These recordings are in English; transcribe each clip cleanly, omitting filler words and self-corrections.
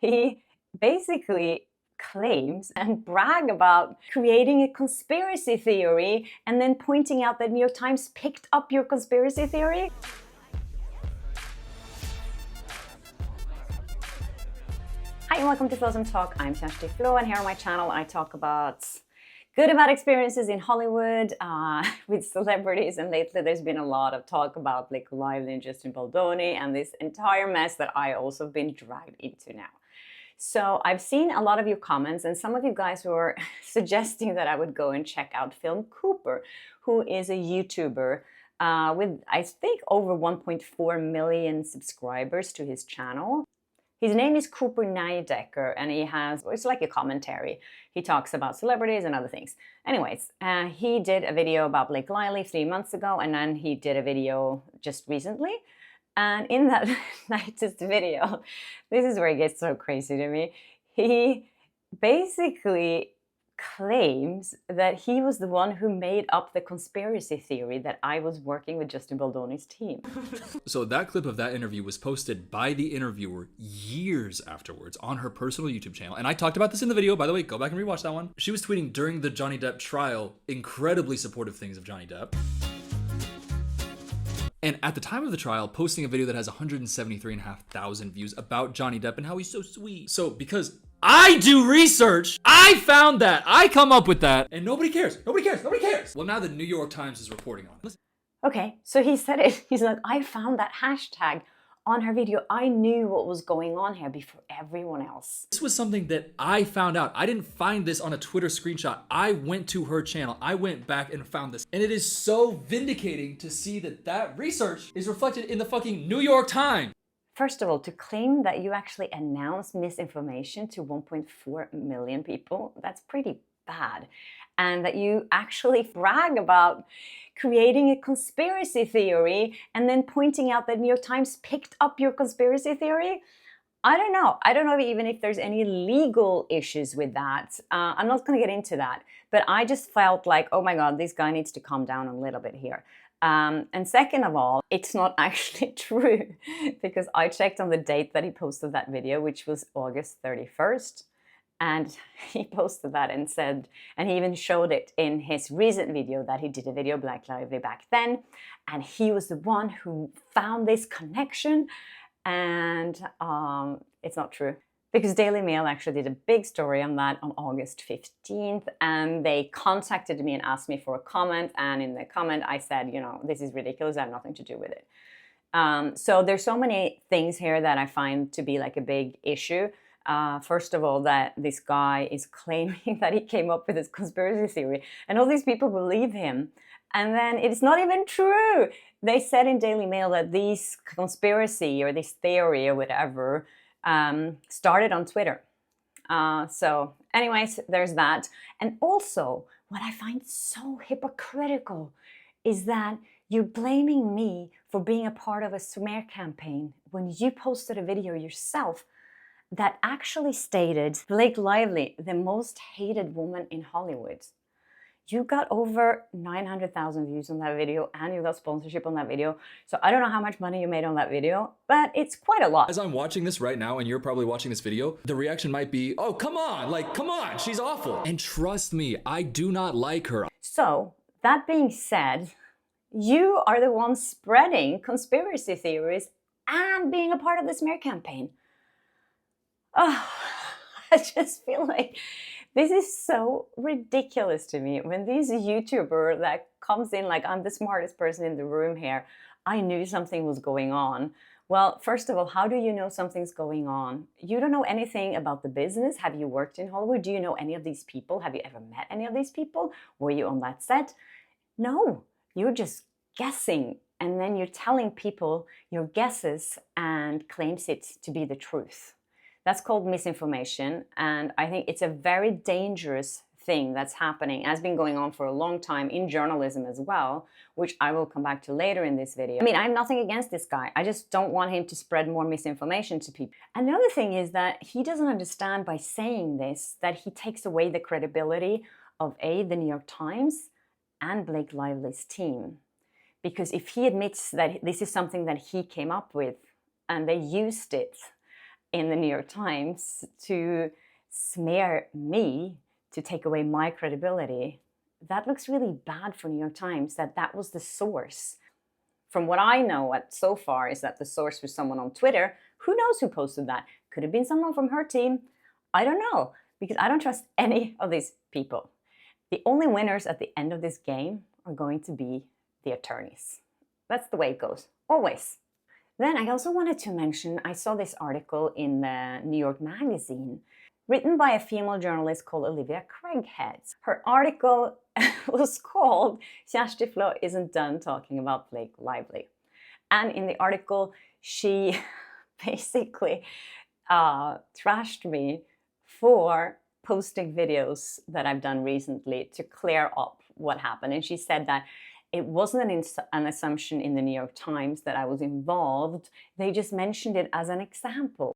he basically claims and brag about creating a conspiracy theory and then pointing out that New York Times picked up your conspiracy theory. Hi and welcome to Flaa Talk. I'm Kjersti Flaa, and here on my channel I talk about good and bad experiences in Hollywood with celebrities, and lately there's been a lot of talk about Blake Lively and Justin Baldoni and this entire mess that I also been dragged into now. So I've seen a lot of your comments, and some of you guys were suggesting that I would go and check out Film Cooper, who is a YouTuber with, I think, over 1.4 million subscribers to his channel. His name is Cooper Nydecker, and he has, it's like a commentary. He talks about celebrities and other things. Anyways, he did a video about Blake Lively 3 months ago, and then he did a video just recently. And in that latest video, this is where it gets so crazy to me. He basically claims that he was the one who made up the conspiracy theory that I was working with Justin Baldoni's team. So that clip of that interview was posted by the interviewer years afterwards on her personal YouTube channel. And I talked about this in the video, by the way, go back and rewatch that one. She was tweeting during the Johnny Depp trial, incredibly supportive things of Johnny Depp. And at the time of the trial, posting a video that has 173,500 views about Johnny Depp and how he's so sweet. So because I do research, I found that, I come up with that, and nobody cares, nobody cares, nobody cares. Well, now the New York Times is reporting on it. Listen. Okay, so he said it. He's like, I found that hashtag on her video. I knew what was going on here before everyone else. This was something that I found out. I didn't find this on a Twitter screenshot. I went to her channel. I went back and found this. And it is so vindicating to see that that research is reflected in the fucking New York Times. First of all, to claim that you actually announced misinformation to 1.4 million people, that's pretty bad. And that you actually brag about creating a conspiracy theory and then pointing out that New York Times picked up your conspiracy theory. I don't know. I don't know even if there's any legal issues with that. I'm not going to get into that. But I just felt like, oh my God, this guy needs to calm down a little bit here. And second of all, it's not actually true, because I checked on the date that he posted that video, which was August 31st. And he posted that and said, and he even showed it in his recent video that he did a video Blake Lively back then. And he was the one who found this connection. And it's not true. Because Daily Mail actually did a big story on that on August 15th. And they contacted me and asked me for a comment. And in the comment, I said, you know, this is ridiculous. I have nothing to do with it. So there's so many things here that I find to be like a big issue. First of all, that this guy is claiming that he came up with this conspiracy theory, and all these people believe him. And then it's not even true. They said in Daily Mail that this conspiracy or this theory or whatever started on Twitter. So anyways, there's that. And also, what I find so hypocritical is that you're blaming me for being a part of a smear campaign when you posted a video yourself that actually stated Blake Lively, the most hated woman in Hollywood. You got over 900,000 views on that video, and you got sponsorship on that video. So I don't know how much money you made on that video, but it's quite a lot. As I'm watching this right now, and you're probably watching this video, the reaction might be, oh, come on, like, come on, she's awful. And trust me, I do not like her. So that being said, you are the one spreading conspiracy theories and being a part of the smear campaign. Oh, I just feel like this is so ridiculous to me. When this YouTuber that comes in like, I'm the smartest person in the room here, I knew something was going on. Well, first of all, how do you know something's going on? You don't know anything about the business. Have you worked in Hollywood? Do you know any of these people? Have you ever met any of these people? Were you on that set? No, you're just guessing. And then you're telling people your guesses and claims it to be the truth. That's called misinformation, and I think it's a very dangerous thing that's happening, and has been going on for a long time in journalism as well, which I will come back to later in this video. I mean, I have nothing against this guy. I just don't want him to spread more misinformation to people. Another thing is that he doesn't understand by saying this that he takes away the credibility of the New York Times and Blake Lively's team. Because if he admits that this is something that he came up with and they used it in the New York Times to smear me, to take away my credibility, that looks really bad for New York Times, that was the source. From what I know so far is that the source was someone on Twitter. Who knows who posted that? Could have been someone from her team. I don't know, because I don't trust any of these people. The only winners at the end of this game are going to be the attorneys. That's the way it goes, always. Then I also wanted to mention, I saw this article in the New York Magazine, written by a female journalist called Olivia Craighead. Her article was called Kjersti Flaa isn't done talking about Blake Lively. And in the article, she basically trashed me for posting videos that I've done recently to clear up what happened. And she said that it wasn't an assumption in the New York Times that I was involved. They just mentioned it as an example.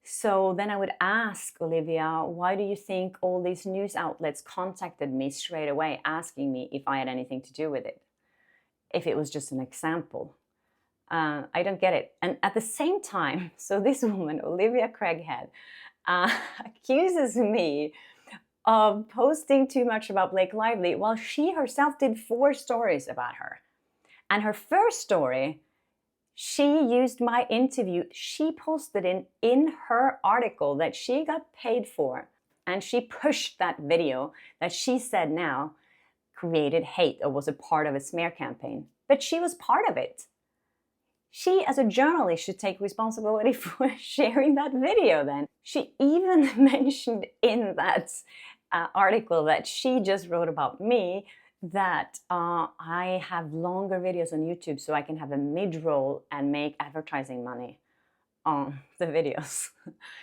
So then I would ask Olivia, why do you think all these news outlets contacted me straight away asking me if I had anything to do with it? If it was just an example. I don't get it. And at the same time, so this woman, Olivia Craighead, accuses me of posting too much about Blake Lively while she herself did 4 stories about her. And her first story, she used my interview. She posted in her article that she got paid for, and she pushed that video that she said now created hate or was a part of a smear campaign. But she was part of it. She, as a journalist, should take responsibility for sharing that video then. She even mentioned in that article that she just wrote about me that I have longer videos on YouTube so I can have a mid-roll and make advertising money on the videos.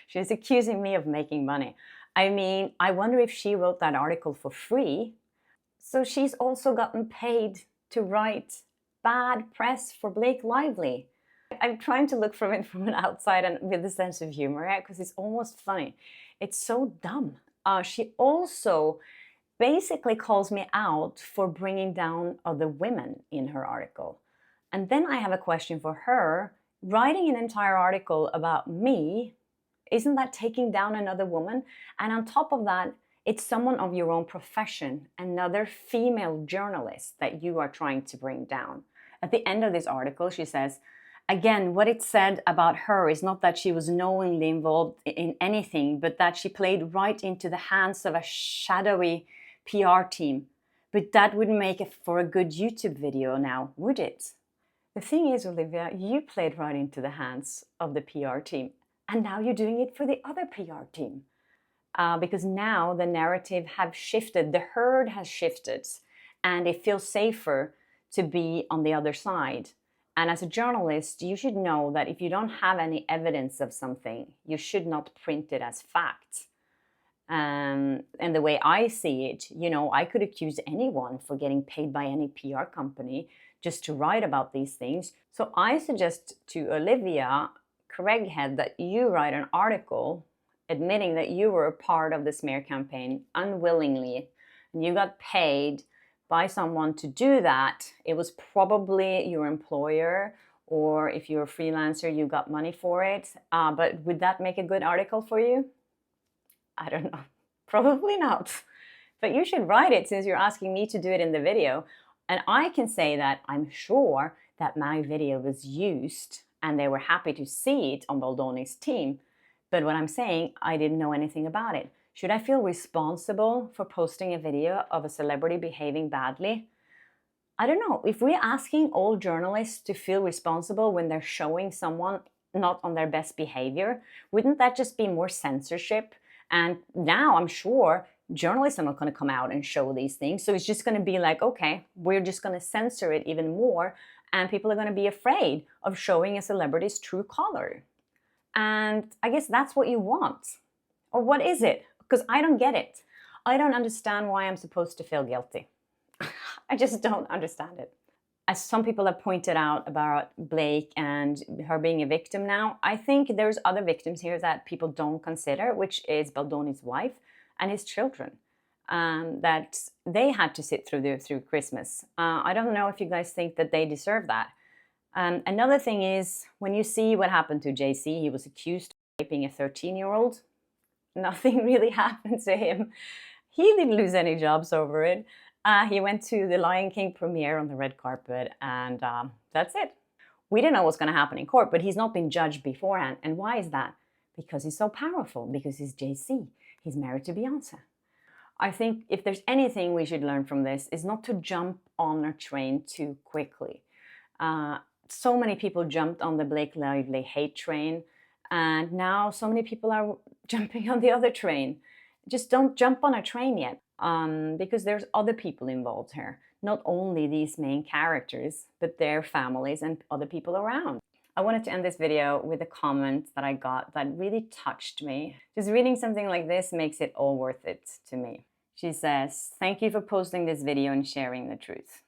She's accusing me of making money. I mean, I wonder if she wrote that article for free. So she's also gotten paid to write bad press for Blake Lively. I'm trying to look from it from an outside and with a sense of humor, because it's almost funny. It's so dumb. She also basically calls me out for bringing down other women in her article. And then I have a question for her. Writing an entire article about me, isn't that taking down another woman? And on top of that, it's someone of your own profession, another female journalist that you are trying to bring down. At the end of this article, she says, again, what it said about her is not that she was knowingly involved in anything, but that she played right into the hands of a shadowy PR team. But that wouldn't make it for a good YouTube video now, would it? The thing is, Olivia, you played right into the hands of the PR team. And now you're doing it for the other PR team. Because now the narrative have shifted, the herd has shifted, and it feels safer to be on the other side. And as a journalist, you should know that if you don't have any evidence of something, you should not print it as fact. And the way I see it, you know, I could accuse anyone for getting paid by any PR company just to write about these things. So I suggest to Olivia Craighead that you write an article admitting that you were a part of the smear campaign unwillingly, and you got paid by someone to do that. It was probably your employer, or if you're a freelancer, you got money for it. But would that make a good article for you? I don't know. Probably not. But you should write it since you're asking me to do it in the video. And I can say that I'm sure that my video was used and they were happy to see it on Baldoni's team. But what I'm saying, I didn't know anything about it. Should I feel responsible for posting a video of a celebrity behaving badly? I don't know. If we're asking all journalists to feel responsible when they're showing someone not on their best behavior, wouldn't that just be more censorship? And now I'm sure journalists are not going to come out and show these things. So it's just going to be like, okay, we're just going to censor it even more. And people are going to be afraid of showing a celebrity's true color. And I guess that's what you want. Or what is it? Because I don't get it. I don't understand why I'm supposed to feel guilty. I just don't understand it. As some people have pointed out about Blake and her being a victim now, I think there's other victims here that people don't consider, which is Baldoni's wife and his children, that they had to sit through Christmas. I don't know if you guys think that they deserve that. Another thing is, when you see what happened to JC, he was accused of raping a 13-year-old. Nothing really happened to him. He didn't lose any jobs over it. He went to the Lion King premiere on the red carpet, and that's it. We didn't know what's going to happen in court, but he's not been judged beforehand. And why is that? Because he's so powerful, because he's JC. He's married to Beyonce. I think if there's anything we should learn from this, is not to jump on a train too quickly. So many people jumped on the Blake Lively hate train, and now so many people are jumping on the other train. Just don't jump on a train yet, because there's other people involved here. Not only these main characters, but their families and other people around. I wanted to end this video with a comment that I got that really touched me. Just reading something like this makes it all worth it to me. She says, "Thank you for posting this video and sharing the truth.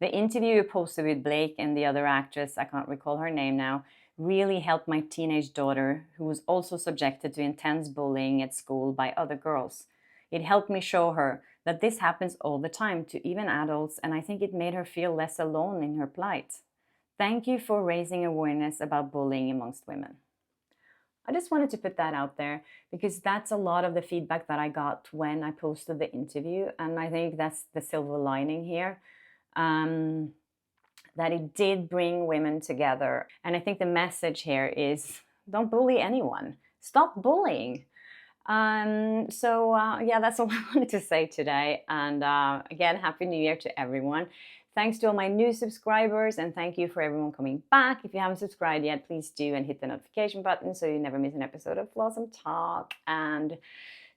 The interview you posted with Blake and the other actress, I can't recall her name now, really helped my teenage daughter, who was also subjected to intense bullying at school by other girls. It helped me show her that this happens all the time to even adults, and I think it made her feel less alone in her plight. Thank you for raising awareness about bullying amongst women." I just wanted to put that out there because that's a lot of the feedback that I got when I posted the interview, and I think that's the silver lining here. That it did bring women together. And I think the message here is, don't bully anyone. Stop bullying. Yeah, that's all I wanted to say today. And again, Happy New Year to everyone. Thanks to all my new subscribers, and thank you for everyone coming back. If you haven't subscribed yet, please do, and hit the notification button so you never miss an episode of Flawsome Talk. And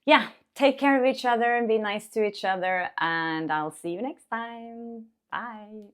yeah, take care of each other and be nice to each other, and I'll see you next time. Bye.